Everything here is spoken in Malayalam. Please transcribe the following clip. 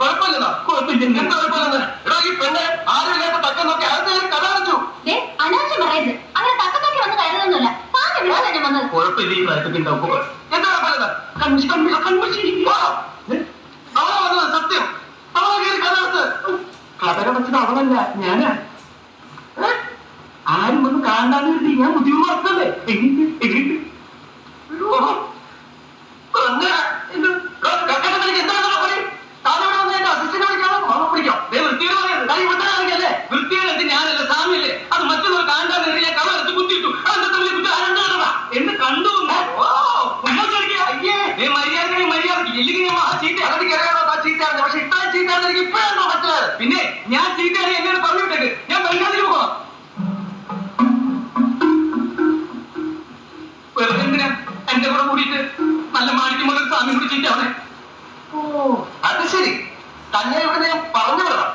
കുഴപ്പമില്ലെന്നാ? എന്താ കുഴപ്പമില്ലെന്ന്? എടാ ഈ പെണ്ണ് ആരുമില്ലാത്ത തക്കം നോക്കി അകത്ത് കയറി കഥ അടച്ചു. അനാവശ്യം പറയരുത്. അങ്ങനെ തക്കം നോക്കി വന്ന് കയറുന്നൊന്നുമില്ല. താങ്കൾ ഇവിടെ തന്നെ വന്നത്. കുഴപ്പമില്ല, ഈ പ്രായത്തിൽ എന്താ കുഴപ്പമില്ലെന്ന്? അവളെ വന്നത് സത്യം. അവളെ കയറി കഥ അടച്ച്. കഥ അടച്ചത് അവളല്ല, ഞാനാ. ആരും വന്ന് കാണാന്ന് കരുതി ഞാൻ ബുദ്ധിമുട്ട് നടത്തല്ലേ? വൃത്തിയായിട്ട് ഞാനല്ല, സാമ്യല്ലേ? അത് മറ്റുള്ളവർ കാണാന്ന് കരുതി ഞാൻ കഥ അടച്ച് കുത്തിയിട്ടു. എന്ന് കണ്ടു. പക്ഷെ ഇത്രയും ചീറ്റാന്ന് എനിക്ക് ഇപ്പോഴാണോ മനസ്സിലായത്? പിന്നെ ഞാൻ ചീറ്റാണ് എന്നോട് പറഞ്ഞിട്ടേക്ക്. ഞാൻ ബംഗാളിൽ പോവാം. വെറുതെ എന്തിനാ എന്റെ കൂടെ കൂടിയിട്ട് നല്ല മാണിക്കുമ്പോൾ സ്വാമി കൂടി ചീറ്റാവണേ? ഓ അത് ശരി, തന്നെ ഇവിടെ ഞാൻ പറഞ്ഞു വിടണം.